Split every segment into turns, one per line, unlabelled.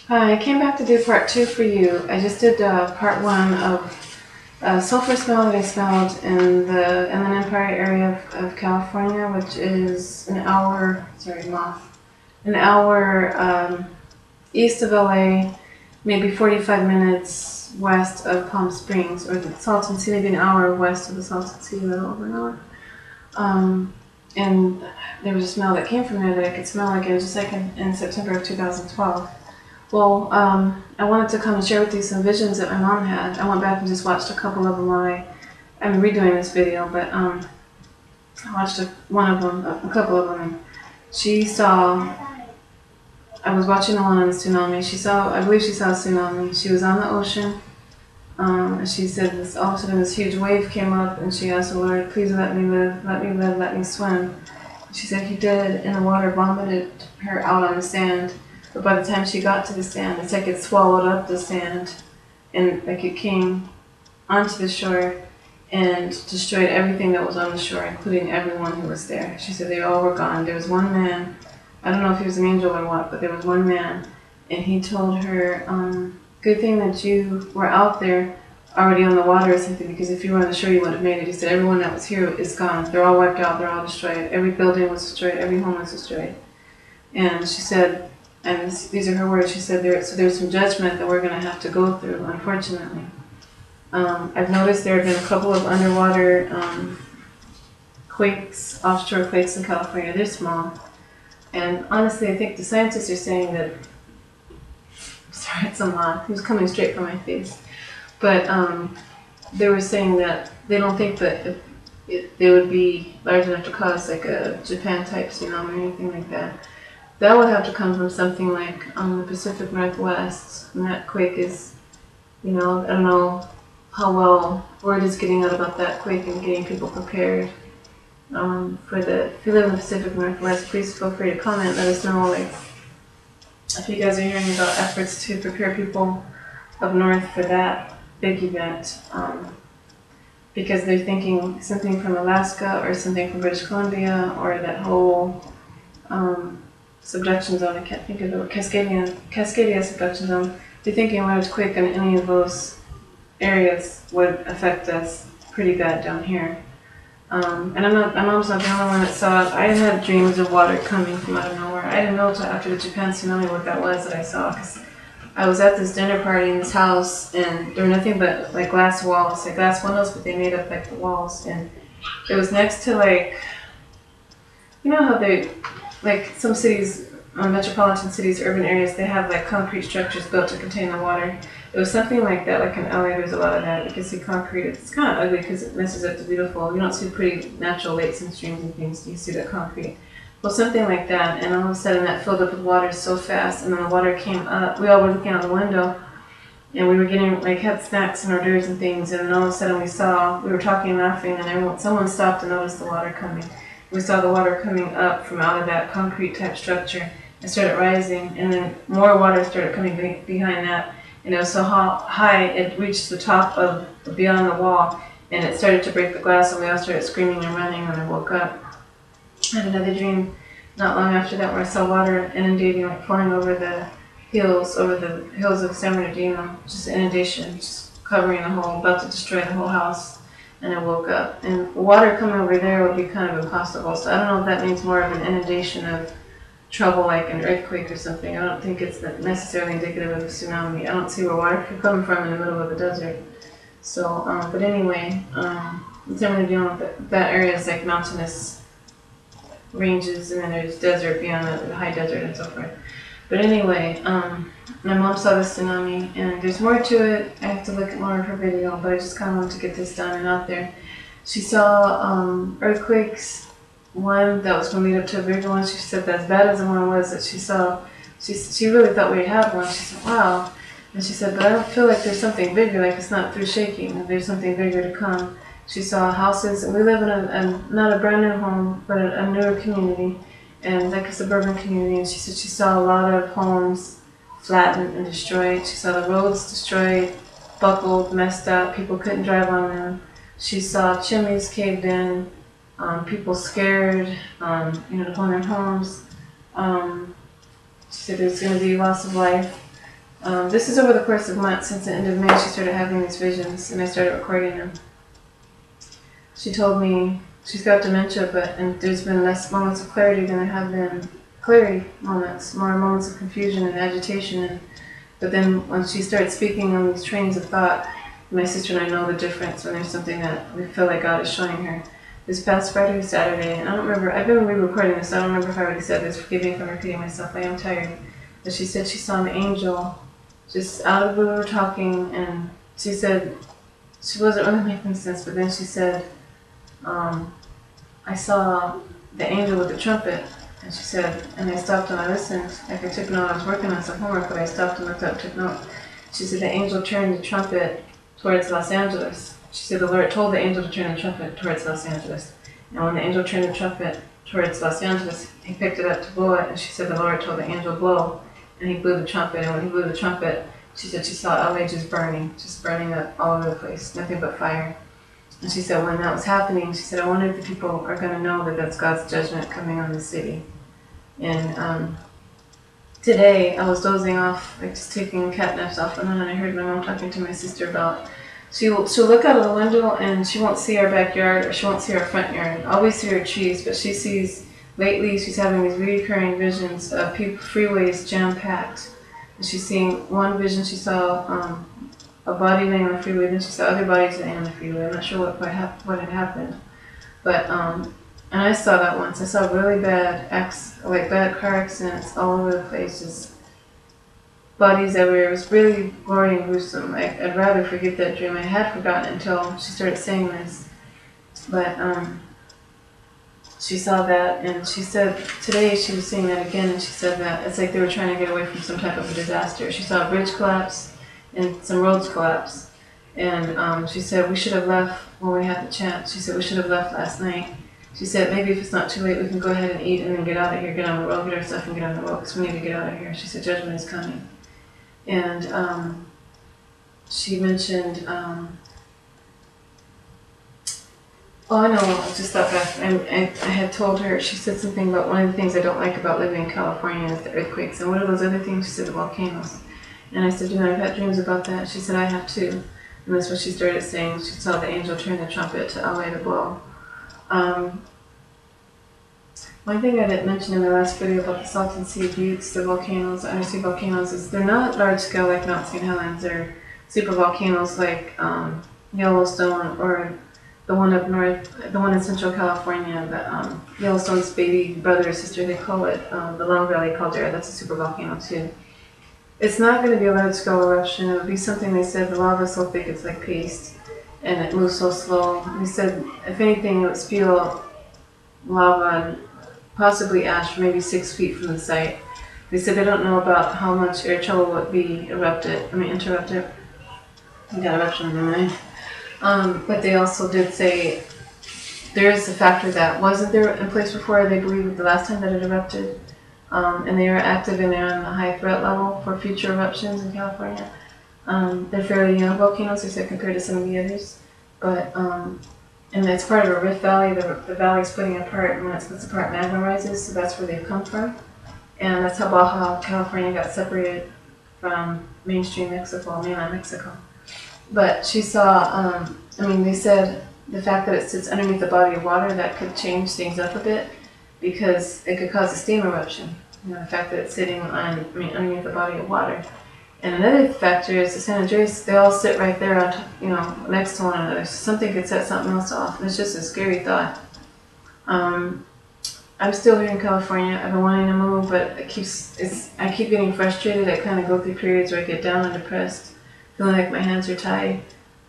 Hi, I came back to do part two for you. I just did part one of sulfur smell that I smelled in the Inland Empire area of California, which is an hour east of LA, maybe 45 minutes west of Palm Springs, or the Salton Sea, maybe an hour west of the Salton Sea, a little over an hour. And there was a smell that came from there that I could smell like it was just like in September of 2012. Well, I wanted to come and share with you some visions that my mom had. I went back and just watched a couple of them while I'm redoing this video, but I watched a couple of them, and she saw, I was watching the one on the tsunami. I believe she saw a tsunami. She was on the ocean, and she said all of a sudden this huge wave came up, and she asked the Lord, please let me live, let me swim. She said he did, and the water vomited her out on the sand. But by the time she got to the sand, it's like it swallowed up the sand, and like it came onto the shore and destroyed everything that was on the shore, including everyone who was there. She said they all were gone. There was one man, I don't know if he was an angel or what, but there was one man, and he told her, good thing that you were out there already on the water or something, because if you were on the shore you wouldn't have made it. He said everyone that was here is gone. They're all wiped out, they're all destroyed. Every building was destroyed, every home was destroyed. And she said, and these are her words, she said, there's some judgment that we're going to have to go through, unfortunately. I've noticed there have been a couple of underwater quakes, offshore quakes in California. They're small. And honestly, I think the scientists are saying that, sorry, it's a moth. He was coming straight for my face. But they were saying that they don't think that they would be large enough to cause like a Japan-type tsunami or anything like that. That would have to come from something like the Pacific Northwest, and that quake is, I don't know how well word is getting out about that quake and getting people prepared. If you live in the Pacific Northwest, please feel free to comment, let us know, like, if you guys are hearing about efforts to prepare people up north for that big event, because they're thinking something from Alaska or something from British Columbia or that whole subduction zone. I can't think of it. Cascadia subduction zone. They're thinking a large quake in any of those areas would affect us pretty bad down here. And my mom's not the only one that saw it. I had dreams of water coming from out of nowhere. I didn't know until after the Japan tsunami what that was that I saw, because I was at this dinner party in this house, and there were nothing but like glass walls, like glass windows, but they made up like the walls, and it was next to like, how they, like some cities, metropolitan cities, urban areas, they have like concrete structures built to contain the water. It was something like that, like in LA there's a lot of that. You can see concrete, it's kind of ugly because it messes up the beautiful. You don't see pretty natural lakes and streams and things, you see that concrete. Well, something like that, and all of a sudden that filled up with water so fast, and then the water came up. We all were looking out the window, and we were getting, like, had snacks and hors d'oeuvres and things, and all of a sudden we were talking and laughing, and someone stopped and noticed the water coming. We saw the water coming up from out of that concrete type structure. It started rising, and then more water started coming behind that, and it was so high it reached the top of beyond the wall, and it started to break the glass, and we all started screaming and running when I woke up. I had another dream not long after that where I saw water inundating, like pouring over the hills of San Bernardino, just inundation, just covering the whole, about to destroy the whole house. And I woke up, and water coming over there would be kind of impossible. So I don't know if that means more of an inundation of trouble, like an earthquake or something. I don't think it's necessarily indicative of a tsunami. I don't see where water could come from in the middle of the desert. So, but anyway, in San Bernardino, that area is like mountainous ranges, and then there's desert beyond the high desert and so forth. But anyway, my mom saw the tsunami, and there's more to it. I have to look at more of her video, but I just kind of wanted to get this done and out there. She saw earthquakes, one that was going to lead up to a bigger one. She said that as bad as the one was that she saw, she really thought we had one. She said, wow. And she said, but I don't feel like there's something bigger, like it's not through shaking, there's something bigger to come. She saw houses, and we live in not a brand new home, but a newer community, and like a suburban community, and she said she saw a lot of homes flattened and destroyed. She saw the roads destroyed, buckled, messed up, people couldn't drive on them. She saw chimneys caved in, people scared, to own their homes. She said there's going to be loss of life. This is over the course of months. Since the end of May, she started having these visions, and I started recording them. She told me she's got dementia, and there's been less moments of clarity than there have been clarity moments, more moments of confusion and agitation. But then when she starts speaking on these trains of thought, my sister and I know the difference when there's something that we feel like God is showing her. This past Friday or Saturday, and I don't remember, I've been re-recording this, so I don't remember if I already said this, forgive me if I'm repeating myself, I am tired. But she said she saw an angel just out of the blue, we were talking, and she said, she wasn't really making sense, but then she said, I saw the angel with the trumpet, and she said, and I stopped and I listened, like I took note, I was working on some homework, but I stopped and looked up, took note. She said the angel turned the trumpet towards Los Angeles. She said the Lord told the angel to turn the trumpet towards Los Angeles. And when the angel turned the trumpet towards Los Angeles, he picked it up to blow it, and she said the Lord told the angel blow, and he blew the trumpet, and when he blew the trumpet, she said she saw LA just burning up all over the place, nothing but fire. And she said when that was happening, she said, I wonder if the people are going to know that that's God's judgment coming on the city. And today, I was dozing off, like just taking cat naps off, and then I heard my mom talking to my sister about, she'll look out of the window and she won't see our backyard or she won't see our front yard. Always see our trees, but she sees, lately she's having these recurring visions of freeways jam-packed. And she's seeing one vision, she saw a body laying on the freeway, then she saw other bodies laying on the freeway. I'm not sure what had happened. But, and I saw that once. I saw really bad car accidents all over the place, just bodies everywhere. It was really gory and gruesome. I'd rather forget that dream. I had forgotten until she started saying this. But she saw that, and she said today she was seeing that again, and she said that it's like they were trying to get away from some type of a disaster. She saw a bridge collapse and some roads collapse. And she said we should have left when we had the chance. She said we should have left last night. She said maybe if it's not too late we can go ahead and eat and then get out of here, get on the road, get our stuff and get on the road because we need to get out of here. She said judgment is coming. And she mentioned, oh I know, I just thought back, I had told her, she said something about one of the things I don't like about living in California is the earthquakes. And what are those other things? She said the volcanoes. And I said, you know, I've had dreams about that. She said, I have too. And that's what she started saying. She saw the angel turn the trumpet to LA to blow. One thing I didn't mention in the last video about the Salton Sea buttes, the volcanoes, the undersea volcanoes, is they're not large scale like Mount St. Helens. They're super volcanoes like Yellowstone or the one up north, the one in Central California, the Yellowstone's baby brother or sister, they call it, the Long Valley Caldera. That's a super volcano too. It's not going to be a large scale eruption. It would be something, they said, the lava is so thick it's like paste and it moves so slow. They said if anything it would spew lava and possibly ash for maybe 6 feet from the site. They said they don't know about how much air trouble would be interrupted. I got eruption in my mind. But they also did say there is a factor that wasn't there in place before. They believe the last time that it erupted. And they were active and they're on the high threat level for future eruptions in California. They're fairly young volcanoes, they said, compared to some of the others. But and it's part of a rift valley. The valley is splitting apart, and when it splits apart, magma rises, so that's where they've come from. And that's how Baja California got separated from mainstream Mexico, mainland Mexico. But she saw, they said the fact that it sits underneath the body of water, that could change things up a bit, because it could cause a steam eruption. You know, the fact that it's sitting underneath the body of water. And another factor is the San Andreas, they all sit right there on next to one another. So something could set something else off. And it's just a scary thought. I'm still here in California. I've been wanting to move, but I keep getting frustrated. I kind of go through periods where I get down and depressed, feeling like my hands are tied.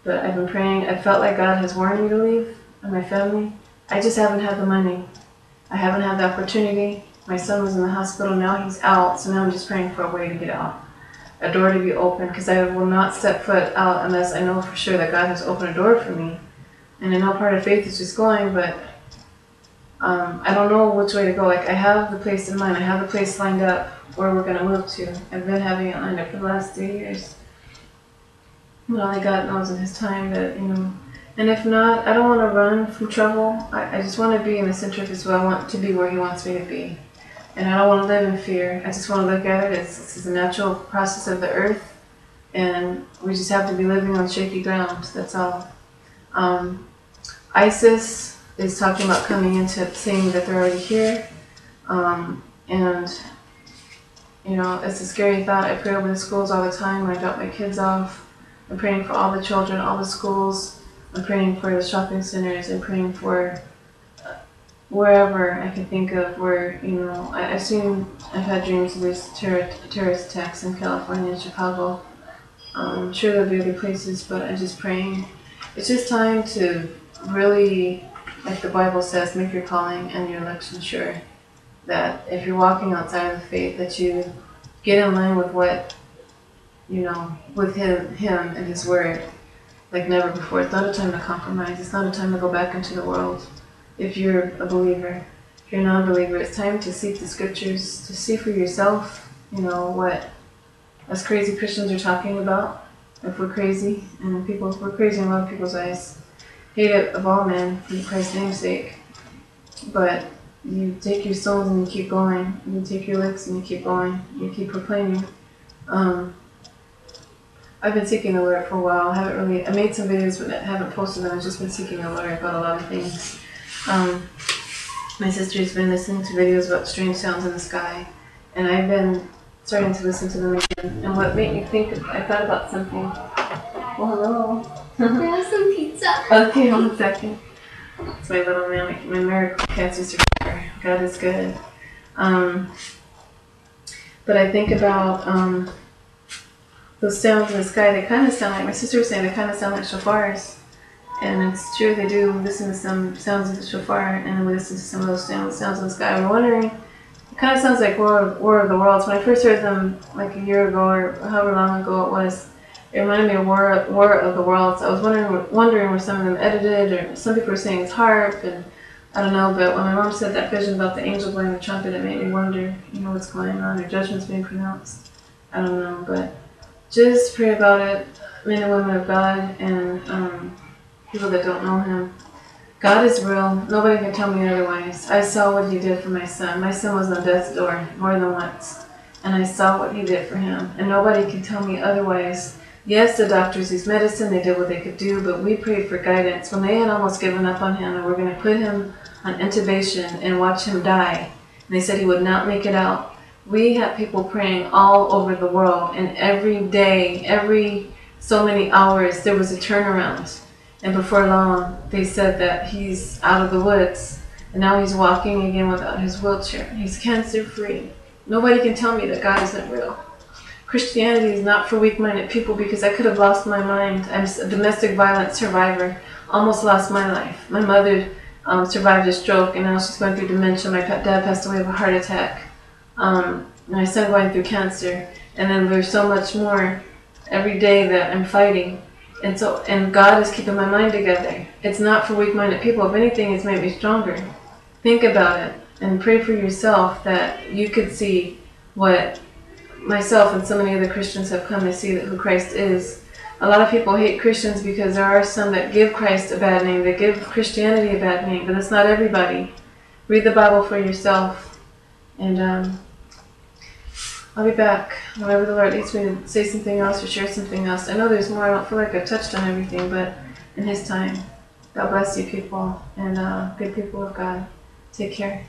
But I've been praying. I felt like God has warned me to leave and my family. I just haven't had the money. I haven't had the opportunity. My son was in the hospital. Now he's out. So now I'm just praying for a way to get out. A door to be open, because I will not step foot out unless I know for sure that God has opened a door for me. And I know part of faith is just going, but I don't know which way to go. Like, I have the place in mind. I have the place lined up where we're going to move to. I've been having it lined up for the last 3 years. But only God knows in His time that, And if not, I don't want to run from trouble. I just want to be in the center of His will. I want to be where He wants me to be. And I don't want to live in fear. I just want to look at it as this is a natural process of the earth, and we just have to be living on shaky ground. That's all. ISIS is talking about coming into, saying that they're already here, and you know, it's a scary thought. I pray over the schools all the time when I drop my kids off. I'm praying for all the children, all the schools. I'm praying for the shopping centers. I'm praying for wherever I can think of where, you know, I've had dreams of these terrorist attacks in California and Chicago. I'm sure there'll be other places, but I'm just praying. It's just time to really, like the Bible says, make your calling and your election sure. That if you're walking outside of the faith, that you get in line with what, you know, with him and his word, like never before. It's not a time to compromise. It's not a time to go back into the world. If you're a believer, if you're a non-believer, it's time to seek the scriptures, to see for yourself, you know, what us crazy Christians are talking about. If we're crazy, and we're crazy in a lot of people's eyes. Hate it of all men for Christ's name's sake. But you take your stones and you keep going. You take your licks and you keep going. You keep proclaiming. I've been seeking the Lord for a while. I made some videos but I haven't posted them. I've just been seeking the Lord about a lot of things. My sister's been listening to videos about strange sounds in the sky, and I've been starting to listen to them again. And what made me think, I thought about something. Well, hello.
Have some pizza.
Okay, 1 second. It's my little man, my miracle cancer survivor. God is good. But I think about those sounds in the sky. They kind of sound like, my sister was saying, they kind of sound like shofars. And it's true, they do. We listen to some sounds of the shofar, and we listen to some of those sounds in the sky. I'm wondering, it kind of sounds like War of the Worlds. When I first heard them like a year ago or however long ago it was, it reminded me of War of the Worlds. I was wondering were some of them edited, or some people were saying it's harp, and I don't know. But when my mom said that vision about the angel blowing the trumpet, it made me wonder, you know, what's going on, or judgment's being pronounced. I don't know, but just pray about it, men and women of God, and people that don't know Him. God is real. Nobody can tell me otherwise. I saw what He did for my son. My son was on death's door more than once, and I saw what He did for him, and nobody can tell me otherwise. Yes, the doctors used medicine, they did what they could do, but we prayed for guidance. When they had almost given up on him and were going to put him on intubation and watch him die, and they said he would not make it out, we had people praying all over the world, and every day, every so many hours, there was a turnaround. And before long, they said that he's out of the woods, and now he's walking again without his wheelchair. He's cancer-free. Nobody can tell me that God isn't real. Christianity is not for weak-minded people, because I could have lost my mind. I'm a domestic violence survivor, almost lost my life. My mother survived a stroke, and now she's going through dementia. My dad passed away of a heart attack. My son going through cancer. And then there's so much more every day that I'm fighting. And God is keeping my mind together. It's not for weak-minded people. If anything, it's made me stronger. Think about it and pray for yourself that you could see what myself and so many other Christians have come to see, that who Christ is. A lot of people hate Christians because there are some that give Christ a bad name, that give Christianity a bad name, but it's not everybody. Read the Bible for yourself. And I'll be back whenever the Lord leads me to say something else or share something else. I know there's more. I don't feel like I've touched on everything, but in His time. God bless you people, and good people of God. Take care.